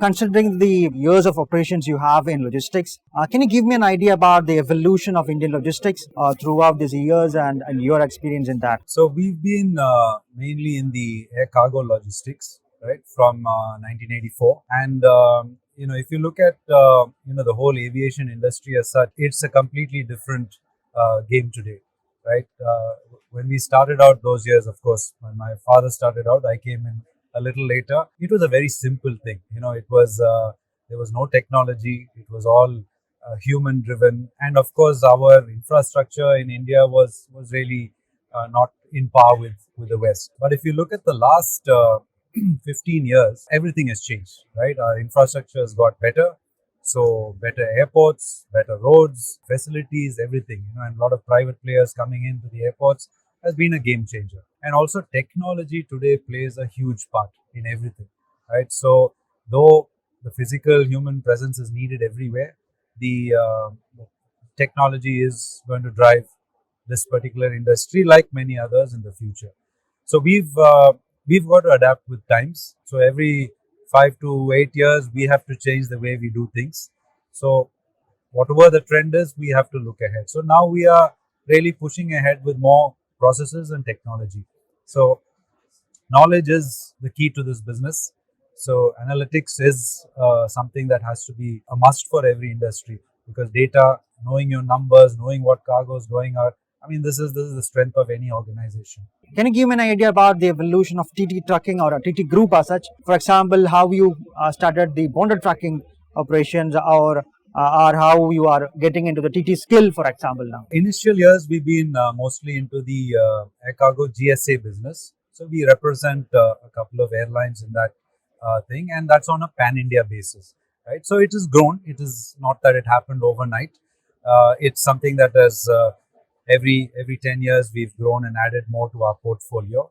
Considering the years of operations you have in logistics, can you give me an idea about the evolution of Indian logistics throughout these years and your experience in that? So we've been mainly in the air cargo logistics, right, from 1984. And if you look at the whole aviation industry as such, it's a completely different game today, right? When we started out those years, of course, when my father started out, I came in a little later. It was a very simple thing. It was there was no technology. It was all human driven, and of course, our infrastructure in India was really not in par with the West. But if you look at the last 15 years, everything has changed, right? Our infrastructure has got better. So better airports, better roads, facilities, everything, and a lot of private players coming into the airports has been a game changer. And also technology today plays a huge part in everything, right? So though the physical human presence is needed everywhere, the technology is going to drive this particular industry like many others in the future. So we've got to adapt with times. So every 5 to 8 years, we have to change the way we do things. So whatever the trend is, we have to look ahead. So now we are really pushing ahead with more processes and technology. So knowledge is the key to this business. So analytics is something that has to be a must for every industry, because data, knowing your numbers, knowing what cargo is going out, I mean, this is the strength of any organization. Can you give me an idea about the evolution of TT trucking or a TT group as such? For example, how you started the bonded trucking operations, or how you are getting into the TT skill, for example, now? Initial years, we've been mostly into the air cargo GSA business. So we represent a couple of airlines in that thing, and that's on a pan-India basis, right? So it has grown. It is not that it happened overnight. It's something that has every 10 years we've grown and added more to our portfolio.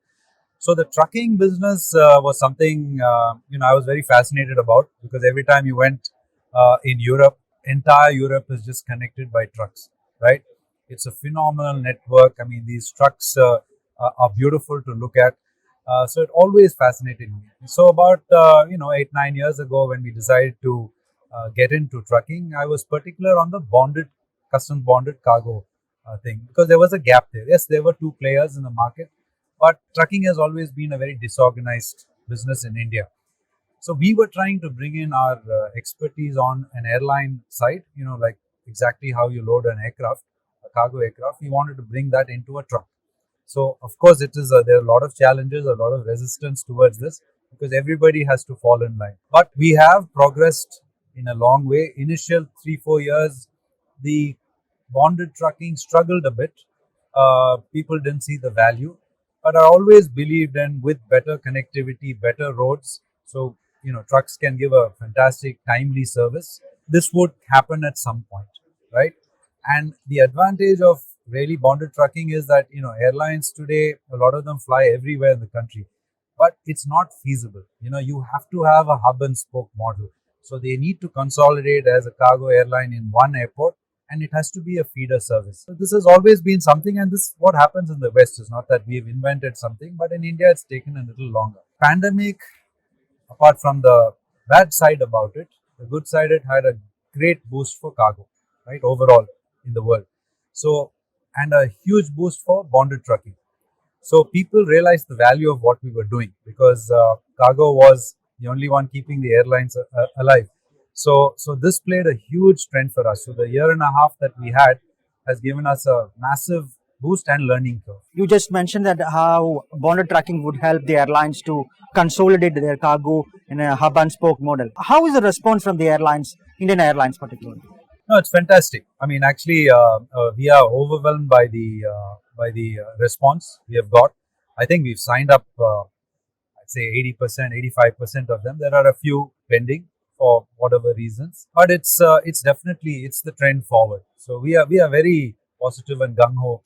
So the trucking business was something I was very fascinated about, because every time you went in Europe, entire Europe is just connected by trucks, right? It's a phenomenal network. I mean, these trucks are beautiful to look at. So it always fascinated me. So about 8-9 years ago, when we decided to get into trucking, I was particular on the customs bonded cargo thing, because there was a gap there. Yes, there were two players in the market, but trucking has always been a very disorganized business in India. So we were trying to bring in our expertise on an airline side, like exactly how you load an aircraft, a cargo aircraft. We wanted to bring that into a truck. So of course, there are a lot of challenges, a lot of resistance towards this, because everybody has to fall in line. But we have progressed in a long way. Initial 3-4 years, the bonded trucking struggled a bit. People didn't see the value, but I always believed in, with better connectivity, better roads. So trucks can give a fantastic timely service. This would happen at some point, right? And the advantage of really bonded trucking is that airlines today, a lot of them fly everywhere in the country, but it's not feasible. You have to have a hub and spoke model. So they need to consolidate as a cargo airline in one airport, and it has to be a feeder service. So this has always been something, and this is what happens in the West. It's not that we've invented something, but in India it's taken a little longer. Pandemic, apart from the bad side about it, the good side, it had a great boost for cargo, right, overall in the world. So, and a huge boost for bonded trucking. So people realized the value of what we were doing, because cargo was the only one keeping the airlines alive. So this played a huge strength for us. So the year and a half that we had has given us a massive boost and learning curve. You just mentioned that how bonded tracking would help the airlines to consolidate their cargo in a hub and spoke model. How is the response from the airlines, Indian Airlines particularly? No, it's fantastic. I mean, actually, we are overwhelmed by the response we have got. I think we've signed up, I'd say 80%, 85% of them. There are a few pending for whatever reasons, but it's definitely the trend forward. So we are very positive and gung ho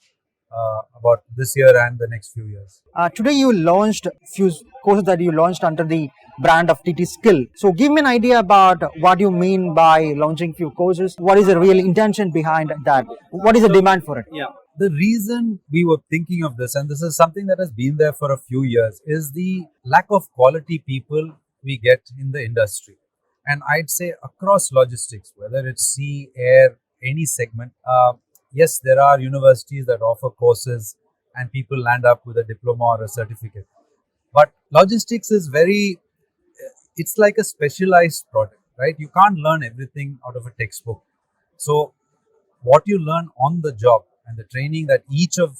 about this year and the next few years. Today you launched few courses that you launched under the brand of TT Skill. So give me an idea about what you mean by launching few courses. What is the real intention behind that? What is the demand for it? Yeah. The reason we were thinking of this, and this is something that has been there for a few years, is the lack of quality people we get in the industry. And I'd say across logistics, whether it's sea, air, any segment, yes, there are universities that offer courses and people land up with a diploma or a certificate. But logistics is very, it's like a specialized product, right? You can't learn everything out of a textbook. So what you learn on the job and the training that each of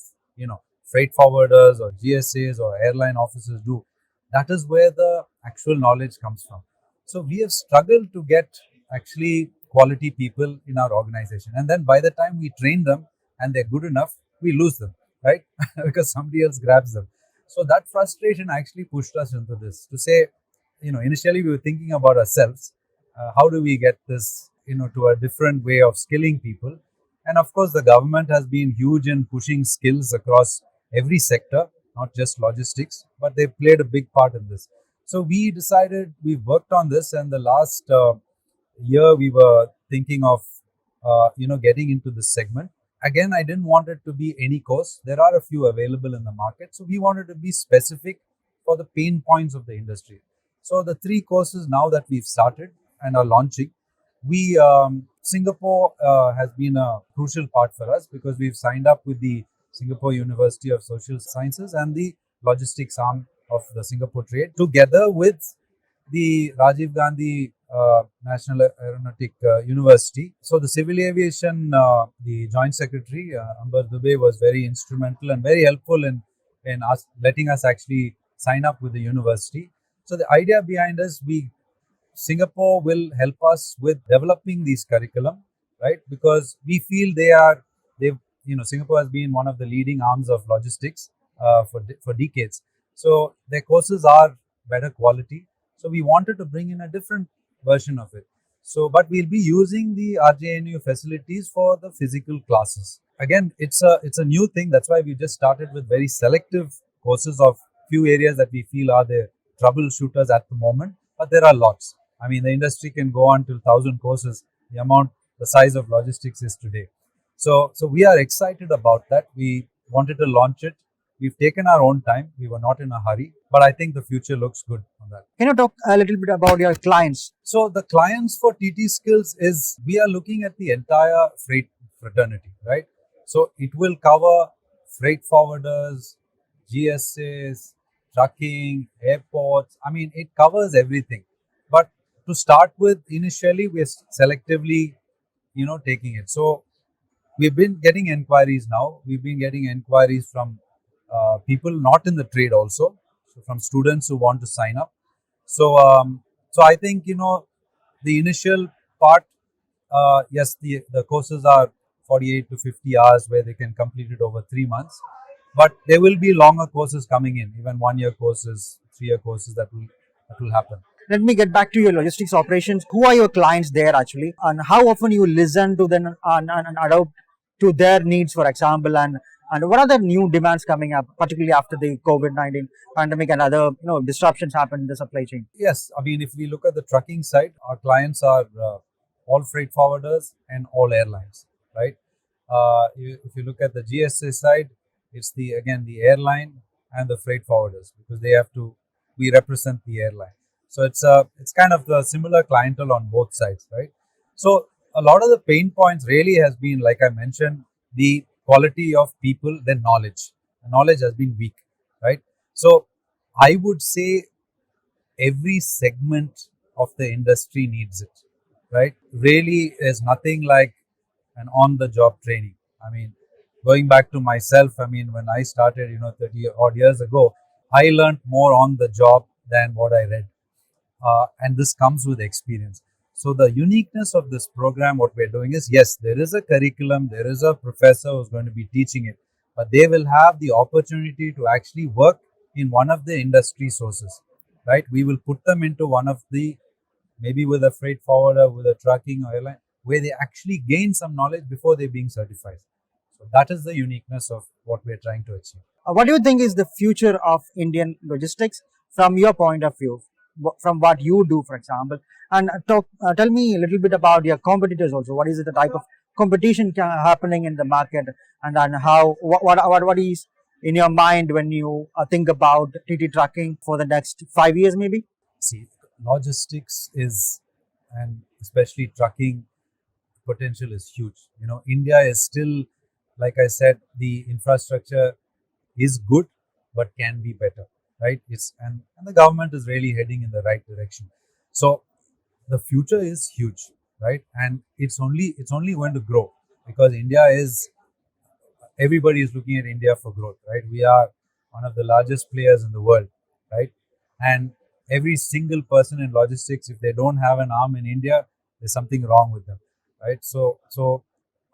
freight forwarders or GSAs or airline officers do, that is where the actual knowledge comes from. So we have struggled to get actually quality people in our organization, and then by the time we train them and they're good enough, we lose them, right? Because somebody else grabs them. So that frustration actually pushed us into this to say, initially we were thinking about ourselves, how do we get this to a different way of skilling people. And of course, the government has been huge in pushing skills across every sector, not just logistics, but they played a big part in this. So we decided, we've worked on this, and the last year we were thinking of, getting into this segment. Again, I didn't want it to be any course. There are a few available in the market. So we wanted to be specific for the pain points of the industry. So the 3 courses now that we've started and are launching, we Singapore has been a crucial part for us because we've signed up with the Singapore University of Social Sciences and the logistics arm of the Singapore Trade, together with the Rajiv Gandhi National Aeronautic University. So the Civil Aviation, the Joint Secretary Amber Dubey was very instrumental and very helpful in us letting us actually sign up with the university. So the idea behind us, Singapore will help us with developing these curriculum, right? Because we feel Singapore has been one of the leading arms of logistics for decades. So their courses are better quality. So we wanted to bring in a different version of it. So, but we'll be using the RGNAU facilities for the physical classes. Again, it's a new thing. That's why we just started with very selective courses of few areas that we feel are the troubleshooters at the moment. But there are lots. I mean, the industry can go on to 1,000 courses, the size of logistics is today. So we are excited about that. We wanted to launch it. We've taken our own time. We were not in a hurry, but I think the future looks good on that. Can you talk a little bit about your clients? So the clients for TT Skills is, we are looking at the entire freight fraternity, right? So it will cover freight forwarders, GSAs, trucking, airports. I mean, it covers everything. But to start with, initially, we're selectively, taking it. So we've been getting inquiries now. We've been getting inquiries from people not in the trade also, so from students who want to sign up. So, so I think the initial part, yes, the courses are 48 to 50 hours where they can complete it over 3 months, but there will be longer courses coming in, even 1-year courses, 3-year courses that will happen. Let me get back to your logistics operations. Who are your clients there actually, and how often you listen to them and adapt to their needs, for example, and what are the new demands coming up, particularly after the COVID-19 pandemic and other disruptions happen in the supply chain? Yes, I mean, if we look at the trucking side, our clients are all freight forwarders and all airlines, right? If you look at the GSA side, it's the airline and the freight forwarders, because we represent the airline. So it's kind of the similar clientele on both sides, right? So a lot of the pain points really has been, like I mentioned, the quality of people, their knowledge. The knowledge has been weak, right? So I would say every segment of the industry needs it, right? Really is nothing like an on-the-job training. I mean, going back to myself, I mean, when I started, 30 odd years ago, I learned more on the job than what I read. And this comes with experience. So the uniqueness of this program, what we're doing is, yes, there is a curriculum, there is a professor who's going to be teaching it, but they will have the opportunity to actually work in one of the industry sources, right? We will put them into one of the, maybe with a freight forwarder, with a trucking or airline, where they actually gain some knowledge before they're being certified. So that is the uniqueness of what we're trying to achieve. What do you think is the future of Indian logistics from your point of view, from what you do, for example? And tell me a little bit about your competitors also. What is the type of competition happening in the market, and then what is in your mind when you think about TT trucking for the next 5 years, maybe? See, logistics is and especially trucking potential is huge. India is still, like I said, the infrastructure is good, but can be better, right? And the government is really heading in the right direction. So the future is huge, right? And it's only going to grow because India is everybody is looking at India for growth, right? We are one of the largest players in the world, right? And every single person in logistics, if they don't have an arm in India, there's something wrong with them, right? So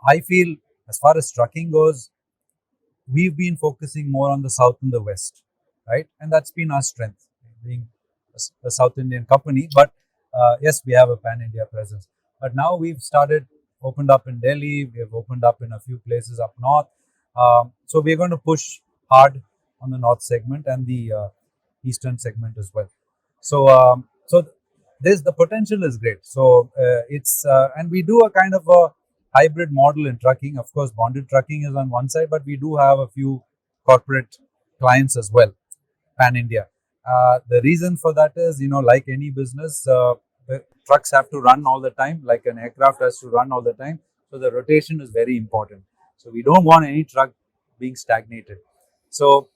I feel as far as trucking goes, we've been focusing more on the south and the west, right? And that's been our strength, being a South Indian company. But yes, we have a pan India presence. But now we've opened up in Delhi, we have opened up in a few places up north. So we're going to push hard on the north segment and the eastern segment as well. So this the potential is great. So it's and we do a kind of a hybrid model in trucking. Of course, bonded trucking is on one side, but we do have a few corporate clients as well, pan India. The reason for that is, like any business, the trucks have to run all the time, like an aircraft has to run all the time. So the rotation is very important. So we don't want any truck being stagnated. So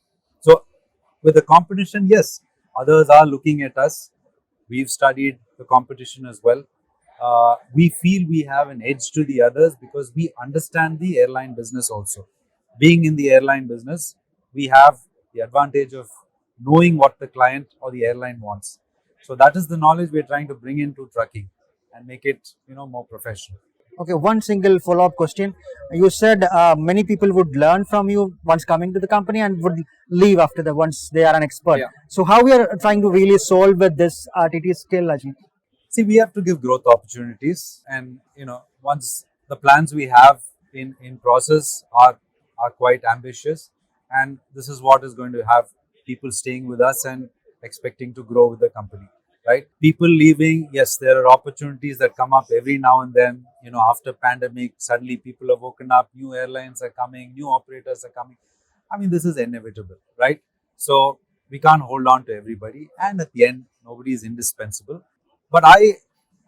with the competition, yes, others are looking at us. We've studied the competition as well. We feel we have an edge to the others because we understand the airline business also. Being in the airline business, we have the advantage of knowing what the client or the airline wants. So that is the knowledge we're trying to bring into trucking and make it, more professional. Okay, one single follow-up question. You said many people would learn from you once coming to the company and would leave after the once they are an expert. Yeah. So how we are trying to really solve with this TT skill, Ajit? See, we have to give growth opportunities, and once the plans we have in process are quite ambitious, and this is what is going to have people staying with us and expecting to grow with the company, right? People leaving, yes, there are opportunities that come up every now and then. After pandemic, suddenly people have woken up, new airlines are coming, new operators are coming. I mean, this is inevitable, right? So we can't hold on to everybody, and at the end, nobody is indispensable. But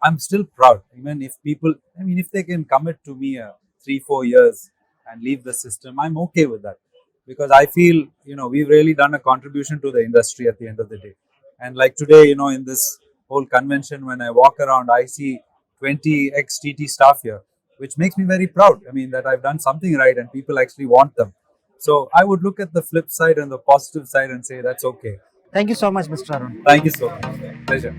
I'm still proud, even if people, I mean, if they can commit to me 3-4 years and leave the system, I'm okay with that, because I feel we've really done a contribution to the industry at the end of the day. And like today, in this whole convention, when I walk around, I see 20 ex-TT staff here, which makes me very proud. I mean, that I've done something right and people actually want them. So I would look at the flip side and the positive side and say that's okay. Thank you so much, Mr. Arun. Thank you so much. Pleasure.